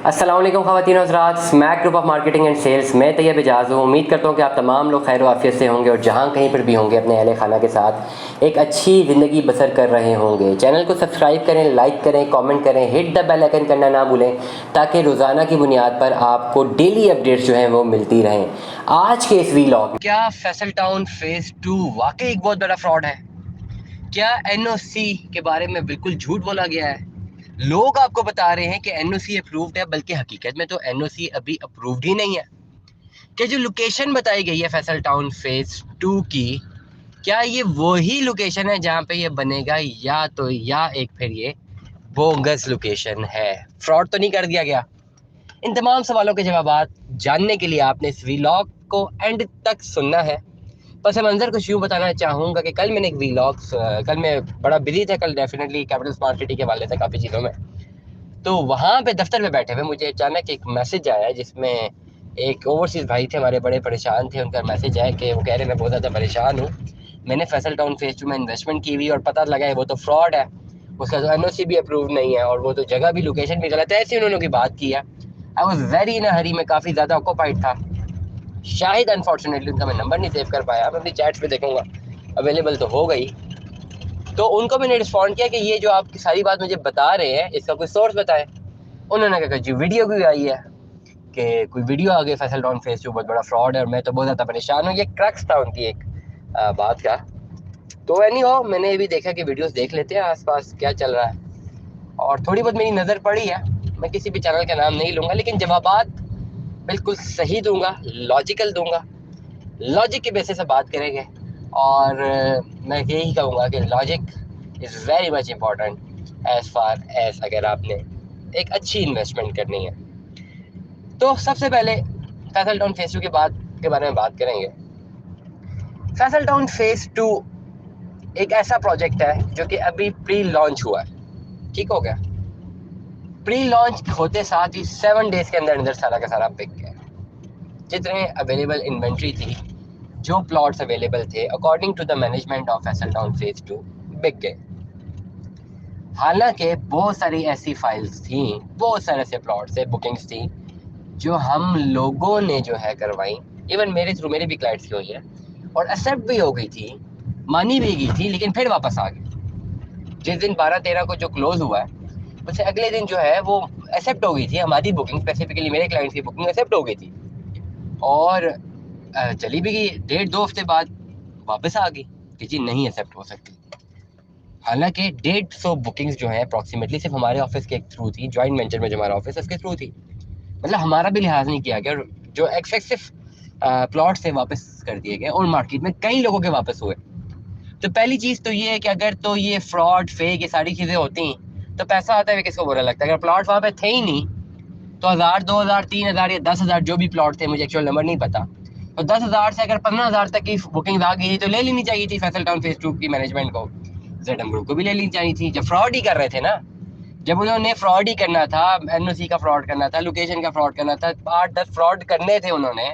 अस्सलाम वालेकुम ख़वातीन और हज़रात, Smack group of marketing and sales में तैयब इजाज़ हूँ। उम्मीद करता हूँ कि आप तमाम लोग खैर आफियत से होंगे और जहाँ कहीं पर भी होंगे अपने अहले खाना के साथ एक अच्छी ज़िंदगी बसर कर रहे होंगे। चैनल को सब्सक्राइब करें, लाइक करें, कमेंट करें, हिट द बेल आइकन करना ना भूलें ताकि रोज़ाना की बुनियाद पर आपको डेली अपडेट्स जो हैं वो मिलती रहें। आज के इस वीलॉग क्या फैसल टाउन फेज़ 2 वाकई एक बहुत बड़ा फ्रॉड है? क्या एनओसी के बारे में बिल्कुल झूठ बोला गया है? लोग आपको बता रहे हैं कि एनओसी अप्रूव्ड है, बल्कि हकीकत में तो एनओसी अभी अप्रूव्ड ही नहीं है। क्या जो लोकेशन बताई गई है फैसल टाउन फेज 2 की, क्या ये वही लोकेशन है जहां पे ये बनेगा, या एक फिर ये बोगस लोकेशन है? फ्रॉड तो नहीं कर दिया गया? इन तमाम सवालों के जवाब जानने के लिए आपने इस व्लॉग को एंड तक सुनना है। पस मंज़र कुछ यूँ बताना चाहूँगा कि कल मैंने एक व्लॉग, कल मैं बड़ा बिजी था, कल डेफिनेटली कैपिटल स्मार्ट सिटी के वाले थे काफ़ी चीज़ों में। तो वहाँ पे दफ्तर में बैठे हुए मुझे अचानक एक मैसेज आया जिसमें एक ओवरसीज़ भाई थे हमारे, बड़े परेशान थे। उनका मैसेज आया कि वो कह रहे मैं बहुत ज़्यादा परेशान हूँ, मैंने फैसल टाउन फेज 2 में इन्वेस्टमेंट की हुई और पता लगा है वो तो फ्रॉड है, उसका तो एनओसी भी अप्रूव नहीं है और वो तो जगह भी, लोकेशन भी गलत है। ऐसे उन्होंने की बात की है। आई वॉज वेरी इन हरी, में काफ़ी ज़्यादा ऑक्यूपाइड था। शायद अनफॉर्चुनेटली उनका मैं नंबर नहीं सेव कर पाया। मैं अपनी चैट्स पे देखूंगा, अवेलेबल तो हो गई। तो उनको मैंने रिस्पॉन्ड किया कि ये जो आप सारी बात मुझे बता रहे हैं इसका कोई सोर्स बताएं। उन्होंने कहा जी वीडियो भी आई है कि कोई वीडियो आ गई फैसल टाउन फेज 2 बहुत बड़ा फ्रॉड है और मैं तो बहुत ज़्यादा परेशान हूँ। ये क्रक्स था उनकी एक बात का। तो एनी हो, मैंने भी देखा कि वीडियोस देख लेते हैं आसपास क्या चल रहा है और थोड़ी बहुत मेरी नज़र पड़ी है। मैं किसी भी चैनल का नाम नहीं लूँगा, लेकिन जवाबात बिल्कुल सही दूंगा, लॉजिकल दूंगा, लॉजिक के बेसिस से बात करेंगे। और मैं यही कहूँगा कि logic is very much important as far as अगर आपने एक अच्छी इन्वेस्टमेंट करनी है। तो सबसे पहले फैसल टाउन फेज 2 के बारे में बात करेंगे। फैसल टाउन फेज 2 एक ऐसा प्रोजेक्ट है जो कि अभी प्री लॉन्च हुआ है। ठीक हो गया? प्री लॉन्च होते साथ ही 7 डेज के अंदर अंदर सारा का सारा बिक गया। जितने अवेलेबल इन्वेंट्री थी, जो प्लॉट्स अवेलेबल थे according to the management of Faisal town phase 2 बिक गए। हालांकि बहुत सारी ऐसी फाइल्स थी, बहुत सारे ऐसे प्लॉट्स से बुकिंग्स थी जो हम लोगों ने जो है करवाई, इवन मेरे थ्रू, मेरे भी क्लाइंट्स की हुई है और एक्सेप्ट भी हो गई थी, मानी भी गई थी, लेकिन फिर वापस आ गई। जिस दिन 12-13 को जो क्लोज हुआ है उससे अगले दिन जो है वो एक्सेप्ट हो गई थी हमारी बुकिंग, स्पेसिफिकली मेरे क्लाइंट्स की बुकिंग एक्सेप्ट हो गई थी और चली भी गई। 1.5-2 हफ्ते बाद वापस आ गई कि जी नहीं एक्सेप्ट हो सकती। हालांकि 150 बुकिंग्स जो है अप्रॉक्सीमेटली सिर्फ हमारे ऑफिस के थ्रू थी, ज्वाइंट वेंचर में जो हमारा ऑफिस है उसके थ्रू थी। मतलब हमारा भी लिहाज नहीं किया गया और जो एक्सेसिव प्लॉट से वापस कर दिए गए और मार्केट में कई लोगों के वापस हुए। तो पहली चीज़ तो ये है कि अगर तो ये फ्रॉड, फेक, ये सारी चीज़ें होती तो पैसा आता है किसको बुरा लगता है? अगर प्लॉट वहाँ पे थे ही नहीं तो 1000, 2000, 3000 या 10,000 जो भी प्लॉट थे, मुझे एक्चुअल नंबर नहीं पता, तो 10,000 से अगर 15,000 तक की बुकिंग आ गई तो ले लेनी चाहिए थी फैसल टाउन फेज 2 की मैनेजमेंट को, जेडएम ग्रुप को भी ले लेनी चाहिए थी। जब फ्रॉड ही कर रहे थे ना, जब उन्होंने फ्रॉड ही करना था, एनओसी का फ्रॉड करना था, लोकेशन का फ्रॉड करना था, 8-10 फ्रॉड करने थे उन्होंने,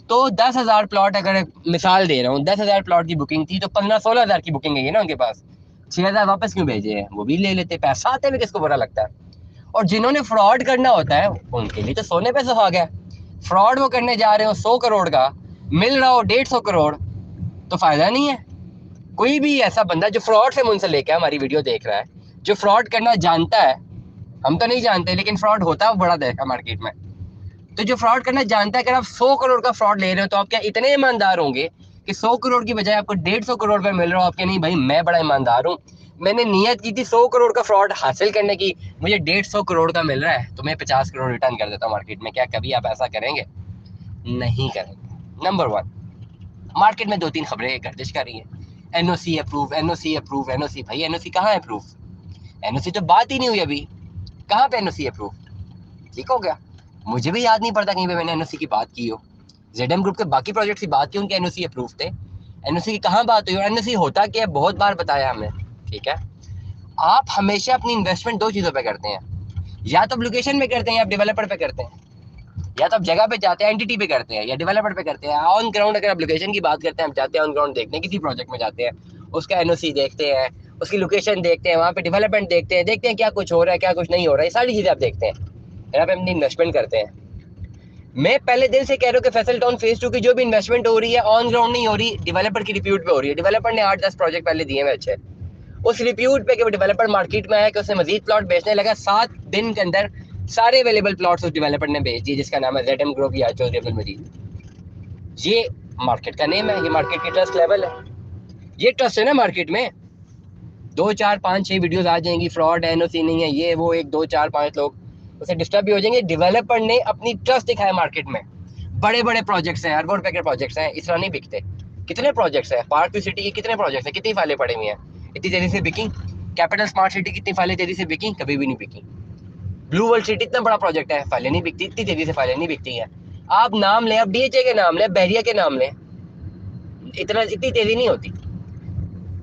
तो 10,000 प्लॉट, अगर मिसाल दे रहा हूँ 10,000 प्लॉट की बुकिंग थी तो 15-16,000 की बुकिंग है ना उनके पास, 6,000 वापस क्यों भेजे हैं? वो भी ले लेते, पैसा आते हुए किसको बुरा लगता है? और जिन्होंने फ्रॉड करना होता है उनके लिए तो सोने पे सुहागा है। फ्रॉड वो करने जा रहे हो 100 करोड़ का, मिल रहा हो 150 करोड़, तो फायदा नहीं है। कोई भी ऐसा बंदा जो फ्रॉड से मुंसलिक है, हमारी वीडियो देख रहा है, जो फ्रॉड करना जानता है, हम तो नहीं जानते लेकिन फ्रॉड होता है बड़ा देखा मार्केट में, तो जो फ्रॉड करना जानता है, अगर आप 100 करोड़ का फ्रॉड ले रहे हो तो आप क्या इतने ईमानदार होंगे कि 100 करोड़ की बजाय आपको 150 करोड़ पे मिल रहा हो? आपके नहीं भाई, मैं बड़ा ईमानदार हूँ, मैंने नियत की थी 100 करोड़ का फ्रॉड हासिल करने की, मुझे 150 करोड़ का मिल रहा है तो मैं 50 करोड़ रिटर्न कर देता हूँ मार्केट में। क्या कभी आप ऐसा करेंगे? नहीं करेंगे। नंबर वन, मार्केट में 2-3 खबरें गर्दिश कर रही है, NOC approve, NOC approve, NOC. भाई एनओसी कहाँ है अप्रूव? एनओसी तो बात ही नहीं हुई अभी, कहाँ पे एनओसी अप्रूव? ठीक हो गया? मुझे भी याद नहीं पड़ता कहीं पे मैंने एनओसी की बात की हो। जेडएम ग्रुप के बाकी प्रोजेक्ट की बात की, उनके एनओसी अप्रूव थे। एनओसी की कहाँ बात हुई? और एनओसी होता क्या है बहुत बार बताया हमने। ठीक है, आप हमेशा अपनी इन्वेस्टमेंट 2 चीज़ों पे करते हैं, या तो लोकेशन पे करते हैं या डेवलपर पे करते हैं, या तो आप जगह पे जाते हैं, एंटिटी पे करते हैं, या डेवलपर पे करते हैं। ऑन ग्राउंड अगर आप लोकेशन की बात करते हैं, हम जाते हैं ऑन ग्राउंड देखने, किसी प्रोजेक्ट में जाते हैं, उसका एनओसी देखते हैं, उसकी लोकेशन देखते हैं, वहाँ पे डेवलपमेंट देखते हैं क्या कुछ हो रहा है, क्या कुछ नहीं हो रहा है, ये सारी चीज़ें आप देखते हैं, यहाँ पे अपनी इन्वेस्टमेंट करते हैं। मैं पहले दिन से कह रहा हूँ कि फैसल टाउन फेज 2 की जो भी इन्वेस्टमेंट हो रही है ऑन ग्राउंड नहीं हो रही, डेवलपर की रिप्यूट पे हो रही है। डेवलपर ने 8-10 प्रोजेक्ट पहले दिए हुए अच्छे, उस रिप्यूट पे कि वो डेवलपर मार्केट में आया कि उसने मजीद प्लॉट बेचने लगा, 7 दिन के अंदर सारे अवेलेबल प्लॉट्स उस डेवलपर ने बेच दिए, जिसका नाम है ZM ग्रुप या चौधरी अब्दुल मजीद। ये मार्केट का नेम है, ये मार्केट की ट्रस्ट लेवल है, ये ट्रस्ट है ना मार्केट में। 2-4-5-6 वीडियोस आ जाएंगी, फ्रॉड है, एनओसी नहीं है, ये वो, 1-2-4-5 लोग उसे डिस्टर्ब भी हो जाएंगे। डेवलपर ने अपनी ट्रस्ट दिखाया मार्केट में। बड़े बड़े प्रोजेक्ट्स हैं, अरबों रुपए के प्रोजेक्ट्स हैं, इस तरह नहीं बिकते। कितने प्रोजेक्ट्स हैं पार्क सिटी के, कितने प्रोजेक्ट्स हैं, कितनी फाइलें पड़ी हुई हैं, इतनी तेजी से बिकी। कैपिटल स्मार्ट सिटी कितनी फाइलें तेजी से बिकी, कभी भी नहीं बिकी। ब्लू वर्ल्ड सिटी इतना बड़ा प्रोजेक्ट है, फाइलें नहीं बिकती, इतनी तेजी से फाइलें नहीं बिकती हैं। आप नाम लें, आप DHA के नाम लें, बहरिया के नाम लें, इतनी तेजी नहीं होती।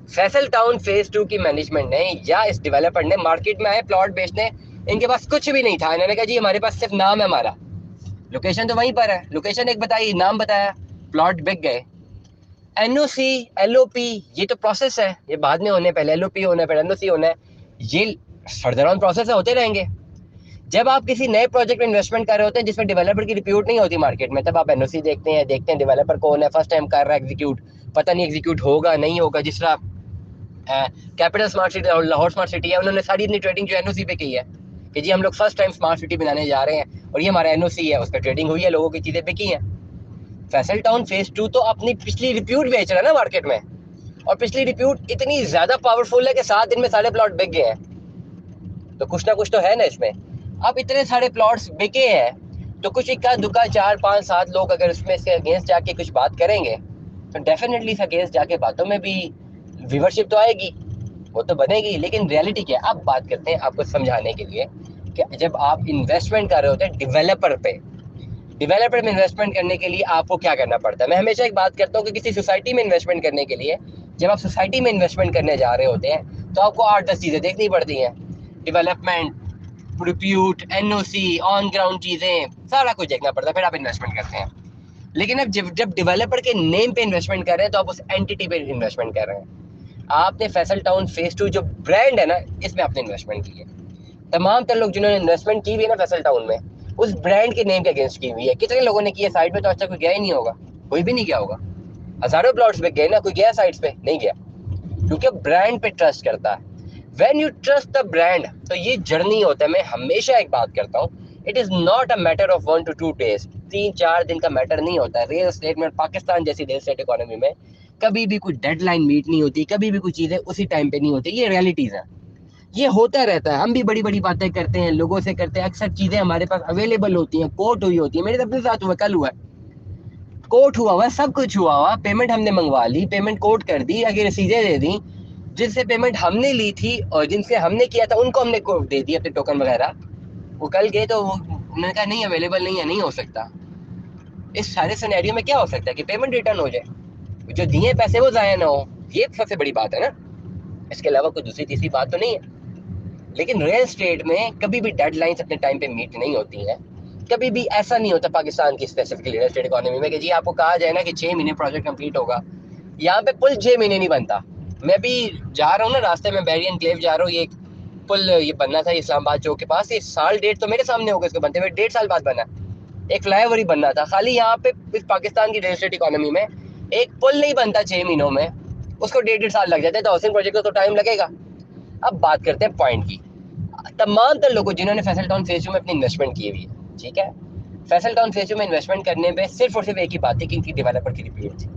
फैसल टाउन फेज 2 की मैनेजमेंट ने या इस डेवलपर ने मार्केट में आए प्लॉट बेचने, इनके पास कुछ भी नहीं था। इन्होंने कहा जी हमारे पास सिर्फ नाम है हमारा, लोकेशन तो वहीं पर है, लोकेशन एक बताई, नाम बताया, प्लॉट बिक गए। NOC LOP ये तो प्रोसेस है, ये बाद में होने, पहले LOP होना है, फिर NOC होना है, ये फर्दर ऑन प्रोसेस होते रहेंगे। जब आप किसी नए प्रोजेक्ट में इन्वेस्टमेंट कर रहे होते हैं जिसमें डेवलपर की रिप्यूट नहीं होती मार्केट में, तब आप NOC देखते हैं डेवलपर कौन है, फर्स्ट टाइम कर रहा है एग्जीक्यूट, पता नहीं एग्जीक्यूट होगा नहीं होगा। जिस तरह कैपिटल स्मार्ट सिटी और लाहौर स्मार्ट सिटी है, उन्होंने सारी अपनी ट्रेडिंग जो NOC पे की है कि जी हम लोग फर्स्ट टाइम स्मार्ट सिटी बनाने जा रहे हैं और ये हमारा NOC है, उस पर ट्रेडिंग हुई है, लोगों की चीज़ें बिकी हैं। फैसल टाउन फेज 2 तो अपनी पिछली रिप्यूट बेच रहा है ना मार्केट में, और पिछली रिप्यूट इतनी ज्यादा पावरफुल है कि 7 दिन में सारे प्लॉट बिक गए हैं। तो कुछ ना कुछ तो है ना इसमें। अब इतने सारे प्लॉट्स बिके हैं तो कुछ इक्का दुक्का 4-5-7 लोग अगर उसमें से अगेंस्ट जाके कुछ बात करेंगे तो डेफिनेटली इस अगेंस्ट जाके बातों में भी व्यूवरशिप तो आएगी, वो तो बनेगी। लेकिन रियलिटी क्या है, अब बात करते हैं आपको समझाने के लिए कि जब आप इन्वेस्टमेंट कर रहे होते हैं डेवलपर पे, डेवलपर में इन्वेस्टमेंट करने के लिए आपको क्या करना पड़ता है। मैं हमेशा एक बात करता हूँ कि किसी सोसाइटी में इन्वेस्टमेंट करने के लिए, जब आप सोसाइटी में इन्वेस्टमेंट करने जा रहे होते हैं तो आपको 8-10 चीज़ें देखनी पड़ती हैं। Development, repute, NOC, on ground चीज़ें, सारा कुछ देखना पड़ता है, फिर आप इन्वेस्टमेंट करते हैं। लेकिन अब जब डेवलपर के नेम पे इन्वेस्टमेंट कर रहे हैं तो आप उस एंटिटी पे इन्वेस्टमेंट कर रहे हैं। आपने फैसल टाउन फेज 2 जो ब्रांड है ना, इसमें आपने इन्वेस्टमेंट की है। तमाम तर लोग जिन्होंने इन्वेस्टमेंट की हुई है ना फैसल टाउन में, उस ब्रांड के नेम के अगेंस्ट की हुई है। कितने लोगों ने की है साइड पे, तो अच्छा कोई गया ही नहीं होगा, कोई भी नहीं गया होगा। हजारों प्लॉट्स पे गए ना, कोई गया साइड्स पे नहीं गया, क्योंकि ब्रांड पे ट्रस्ट करता है। When you trust the brand, तो ये जर्नी होता है। मैं हमेशा एक बात करता हूँ, it is not a matter of 1 to 2 days, 3-4 दिन का मैटर नहीं होता है। रियल एस्टेट में, पाकिस्तान जैसी रियल एस्टेट इकोनॉमी में कभी भी कोई डेडलाइन मीट नहीं होती, कभी भी कोई चीजें उसी टाइम पे नहीं होती। ये रियलिटीज है, ये होता रहता है। हम भी बड़ी बड़ी बातें करते हैं, लोगों से करते हैं, अक्सर चीजें हमारे पास अवेलेबल होती हैं, कोर्ट हुई होती है। मेरे अपने साथ हुआ, कल हुआ, कोर्ट हुआ हुआ, सब कुछ हुआ हुआ, पेमेंट हमने मंगवा ली, पेमेंट कोर्ट कर दी, आगे रसीदें दे दी। जिनसे पेमेंट हमने ली थी और जिनसे हमने किया था उनको हमने कोर्ट दे दी अपने टोकन वगैरह। वो कल गए तो उन्होंने कहा नहीं अवेलेबल नहीं है, नहीं हो सकता। इस सारे सिनेरियो में क्या हो सकता है कि पेमेंट रिटर्न हो जाए, जो दिए पैसे वो जाया ना हो। ये सबसे बड़ी बात है ना, इसके अलावा कोई दूसरी तीसरी बात तो नहीं है। लेकिन रियल स्टेट में कभी भी डेडलाइंस अपने टाइम पे मीट नहीं होती हैं। कभी भी ऐसा नहीं होता पाकिस्तान की स्पेसिफिकली रियल स्टेट इकोनॉमी में कि जी आपको कहा जाए ना कि 6 महीने प्रोजेक्ट कंप्लीट होगा। यहाँ पे पुल 6 महीने नहीं बनता। मैं भी जा रहा हूँ ना, रास्ते में बैरियन क्लेव जा रहा हूँ, ये पुल ये बनना था इस्लामाबाद चौक के पास, ये साल डेढ़ तो मेरे सामने होगा इसको बनते हुए, 1.5 साल बाद बना। एक फ्लाईओवर ही बनना था खाली। यहाँ पे इस पाकिस्तान की रियल स्टेट इकोनॉमी में एक पुल नहीं बनता 6 महीनों में, उसको 1.5 साल लग जाते हैं। तो हाउसिंग प्रोजेक्ट को तो टाइम लगेगा। अब बात करते हैं पॉइंट की। तमाम तर लोगों जिन्होंने फैसल टाउन फेज 2 में अपनी इन्वेस्टमेंट की हुई है, ठीक है, फैसल टाउन फेज 2 में इन्वेस्टमेंट करने पे सिर्फ और सिर्फ एक ही बात थी कि इनकी डेवलपर की रिप्यूट थी।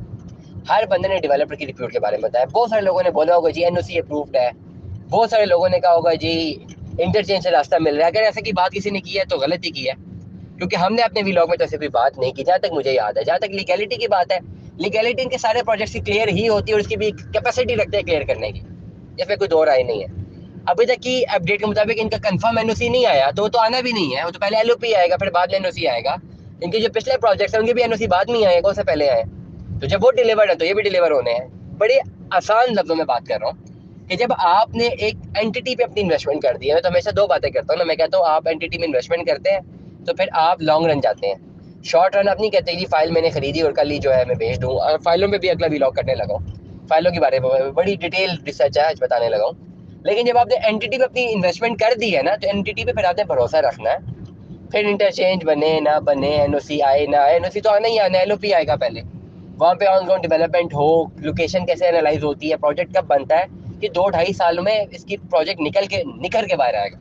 हर बंदे ने डेवलपर की रिप्यूट के बारे में बताया। बहुत सारे लोगों ने बोला होगा जी NOC अप्रूव्ड है, बहुत सारे लोगों ने कहा होगा जी इंटरचेंज से रास्ता मिल रहा है। अगर ऐसे की बात किसी ने की है तो गलती की है, क्योंकि हमने अपने व्लॉग में तो ऐसी कोई बात नहीं की जहाँ तक मुझे याद है। जहाँ तक लीगैलिटी की बात है, लीगैलिटी इनके सारे प्रोजेक्ट्स की क्लियर ही होती है और उसकी भी कैपेसिटी रखते हैं क्लियर करने की, इसमें कोई दो राय नहीं है। अभी तक की अपडेट के मुताबिक इनका कंफर्म NOC नहीं आया, तो वो तो आना भी नहीं है, वो तो पहले LOP आएगा फिर बाद में NOC आएगा। इनके जो पिछले प्रोजेक्ट्स हैं उनके भी NOC बाद में आएगा, उससे पहले आए। तो जब वो डिलीवर्ड है तो ये भी डिलीवर होने हैं। बड़े आसान लफ्जों में बात कर रहा हूँ कि जब आपने एक एंटिटी पे अपनी इन्वेस्टमेंट कर दी है, मैं तो हमेशा दो बातें करता हूँ ना। मैं कहता हूँ आप एंटिटी में इन्वेस्टमेंट करते हैं तो फिर आप लॉन्ग रन जाते हैं। शॉर्ट रन आप नहीं कहते कि फाइल मैंने खरीदी और कल ही जो है मैं भेज दूँ। और फाइलों में भी अगला व्लॉग करने लगा हूँ, फाइलों के बारे में बड़ी डिटेल रिसर्च है आज बताने लगा हूँ। लेकिन जब आपने एंटिटी पे अपनी इन्वेस्टमेंट कर दी है ना, तो एंटिटी पे फिर आपने भरोसा रखना है फिर इंटरचेंज बने ना बने, एनओसी आए ना आए, एनओसी तो आना ही आना, एलओपी आएगा पहले, वहाँ पे ऑन ग्राउंड डेवलपमेंट हो, लोकेशन कैसे एनालाइज होती है, प्रोजेक्ट कब बनता है कि 2-2.5 साल में इसकी प्रोजेक्ट निकल के बाहर आएगा।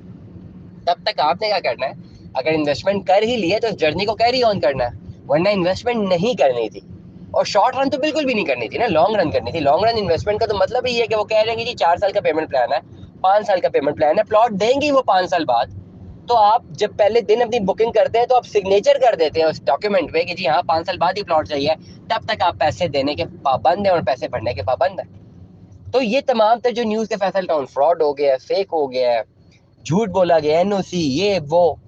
तब तक आपने क्या करना है, अगर इन्वेस्टमेंट कर ही लिए तो इस जर्नी को कैरी ऑन करना है, वरना इन्वेस्टमेंट नहीं करनी थी। और शॉर्ट रन तो बिल्कुल भी नहीं करनी थी ना, लॉन्ग रन करनी थी। लॉन्ग रन इन्वेस्टमेंट का तो मतलब ही है कि वो कह रहे हैं कि जी 4 साल का पेमेंट प्लान है, 5 साल का पेमेंट प्लान है, प्लॉट देंगे वो 5 साल बाद। तो आप जब पहले दिन अपनी बुकिंग करते हैं तो आप सिग्नेचर कर देते हैं उस डॉक्यूमेंट पे कि जी हाँ 5 साल बाद ही प्लॉट चाहिए, तब तक आप पैसे देने के पाबंद हैं और पैसे भरने के पाबंद हैं। तो ये तमाम तर जो न्यूज़ के फैसल टाउन फ्रॉड हो गया है, फेक हो गया है, झूठ बोला गया, एनओसी ये वो,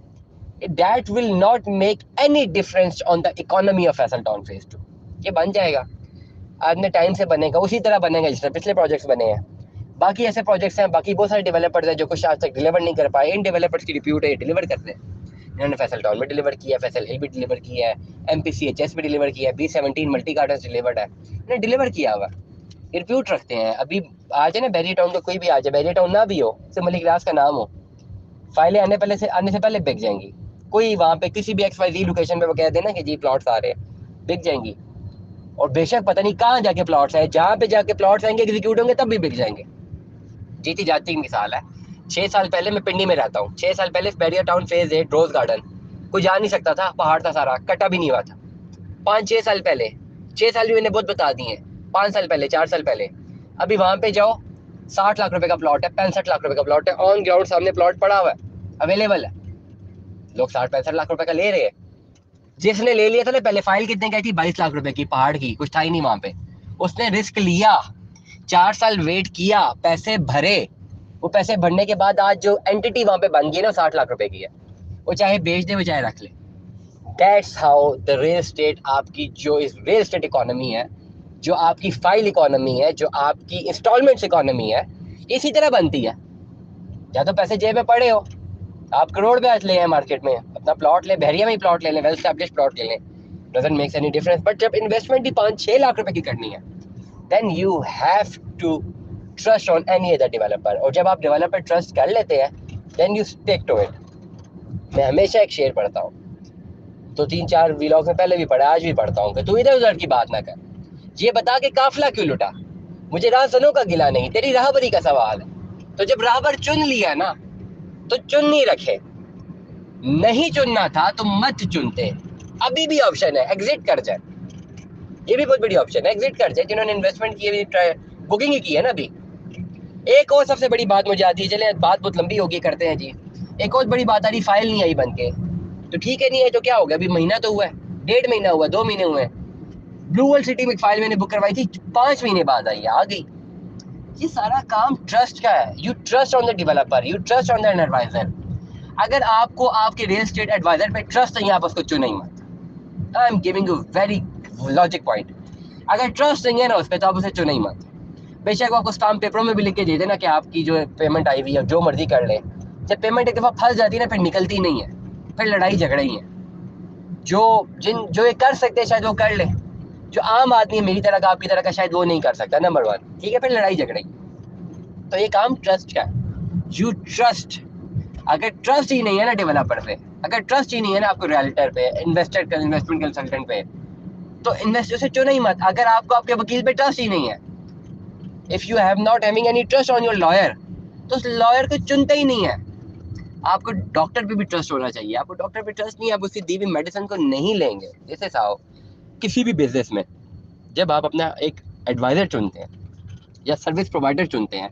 that will not make any difference on the economy of Faisal town phase 2। ये बन जाएगा, अपने टाइम से बनेगा, उसी तरह बनेगा जिस तरह पिछले प्रोजेक्ट्स बने हैं। बाकी ऐसे प्रोजेक्ट्स हैं, बाकी बहुत सारे डेवलपर्स हैं जो कुछ आज तक डिलीवर नहीं कर पाए। इन डेवलपर्स की रिप्यूट है डिलीवर करते हैं। इन्होंने फैसल टाउन में डिलीवर किया, फैसल हिल भी डिलीवर किया है, MPCHS भी डिलीवर किया है, B17 मल्टी गार्डन डिलीवर्ड है, इन्होंने डिलीवर किया हुआ, रिप्यूट रखते हैं। अभी आ जाए ना बैरियर टाउन का कोई भी आ जाए, बैरियर टाउन ना भी हो, सिर्फ मलिक राज का नाम हो, फाइलें आने से पहले बिक जाएंगी। कोई वहाँ पे किसी भी XYZ लोकेशन पे वो कह देना कि जी प्लॉट्स आ रहे हैं, बिक जाएंगी। और बेशक पता नहीं कहाँ जाके प्लॉट्स आए, जहाँ पे जाके प्लॉट्स आएंगे एग्जीक्यूट होंगे तब भी बिक जाएंगे। जीती जाती की मिसाल है। 6 साल पहले मैं पिंडी में रहता हूँ, 6 साल पहले barrier town phase 8 rose garden कोई जा नहीं सकता था, पहाड़ था सारा, कटा भी नहीं हुआ था। 5-6 साल पहले, 6 साल भी मैंने बहुत बता दिए हैं, 5 साल पहले, 4 साल पहले। अभी वहाँ पे जाओ, 60 लाख रुपए का प्लॉट है, 65 लाख रुपए का प्लॉट है, ऑन ग्राउंड सामने प्लॉट पड़ा हुआ है, अवेलेबल है। लोग 60-65 लाख रुपए का ले रहे हैं। जिसने ले लिया था ना पहले, फाइल कितने की थी, 22 लाख रुपए की, पहाड़ की, कुछ था ही नहीं वहां पे। उसने रिस्क लिया, 4 साल वेट किया, पैसे भरे, वो पैसे भरने के बाद आज जो एंटिटी वहां पे बन गई ना 60 लाख रुपए की है, वो चाहे बेच दे वो चाहे रख ले। That's how the real estate, आपकी जो इस रियल स्टेट इकोनॉमी है, जो आपकी फाइल इकोनॉमी है, जो आपकी इंस्टॉलमेंट्स इकोनॉमी है, इसी तरह बनती है। या तो पैसे जेब में पड़े हो, आप करोड़ पे आज ले हैं मार्केट में, अपना प्लॉट ले, बहरिया में ही प्लॉट ले लें, वेल एस्टैब्लिश प्लॉट ले लें, doesn't makes any difference. But जब इन्वेस्टमेंट ही 5-6 लाख रुपए की करनी है, then you have to trust on any other developer. और जब आप डेवलपर ट्रस्ट कर लेते हैं, then you stick to it. मैं हमेशा एक शेर पढ़ता हूँ, तो 3-4 व्लॉग में पहले भी पढ़ा, आज भी पढ़ता हूँ कि तू इधर उधर की बात ना कर, ये बता के काफिला क्यों लुटा, मुझे राहजनों का गिला नहीं, तेरी राहबरी का सवाल है। तो जब राहबर चुन लिया ना, तो चुन नहीं रखे, नहीं चुनना था तो मत चुनते। अभी भी ऑप्शन है, एग्जिट कर जाए, ये भी बहुत बड़ी ऑप्शन है, एग्जिट कर जाए। जिन्होंने इन्वेस्टमेंट की बुकिंग ही की है ना अभी। एक और सबसे बड़ी बात मुझे आती है, चले बात बहुत लंबी होगी, करते हैं जी। एक और बड़ी बात आ रही, फाइल नहीं आई बन के, तो ठीक है नहीं है तो क्या हो गया, अभी महीना तो हुआ है, 1.5 महीना हुआ, 2 महीने हुए। ब्लू वर्ल्ड सिटी में एक फाइल मैंने बुक करवाई थी, 5 महीने बाद आई, आ गई। ये सारा काम ट्रस्ट का है। You trust on the developer, you trust on the advisor. अगर आपको आपके रियल एस्टेट एडवाइजर पे ट्रस्ट नहीं है, आप उसको चुने ही मत। I am giving you very logic point. अगर ट्रस्ट नहीं है ना उस पर, तो आप उसे चुने ही मत। बेशक वो आपको स्टाम्प पेपरों में भी लिख के दे देना कि आपकी जो पेमेंट आई हुई है, जो मर्जी कर ले। जब पेमेंट एक दफ़ा फंस जाती है ना, फिर निकलती नहीं है, फिर लड़ाई झगड़े ही है। जो ये कर सकते हैं शायद वो कर ले, जो आम आदमी है मेरी तरह का, आपकी तरह का, शायद वो नहीं कर सकता, नंबर 1। ठीक है, फिर लड़ाई झगड़े। तो ये काम ट्रस्ट का है, यू ट्रस्ट। अगर ट्रस्ट ही नहीं है ना डेवलपर पे, अगर ट्रस्ट ही नहीं है ना आपको रियल्टर पे, इन्वेस्टमेंट कंसल्टेंट पे, तो इन्वेस्टर से चुनो ही मत। अगर आपको आपके वकील पे ट्रस्ट ही नहीं है, if you have not having any trust on your lawyer, तो उस लॉयर को चुनते ही नहीं है। आपको डॉक्टर पे भी ट्रस्ट होना चाहिए। आपको डॉक्टर पे ट्रस्ट नहीं है, आप उसकी दी हुई मेडिसिन को नहीं लेंगे। जैसे साहब किसी भी बिजनेस में जब आप अपना एक एडवाइजर चुनते हैं या सर्विस प्रोवाइडर चुनते हैं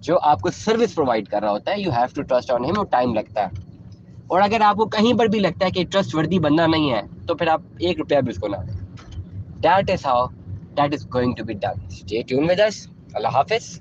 जो आपको सर्विस प्रोवाइड कर रहा होता है, you have to trust on him. वो टाइम लगता है, और अगर आपको कहीं पर भी लगता है कि ट्रस्ट वर्दी बंदा नहीं है, तो फिर आप 1 रुपया भी उसको ना दें। That is how that is going to be done. Stay tune with us. अल्लाह हाफिज।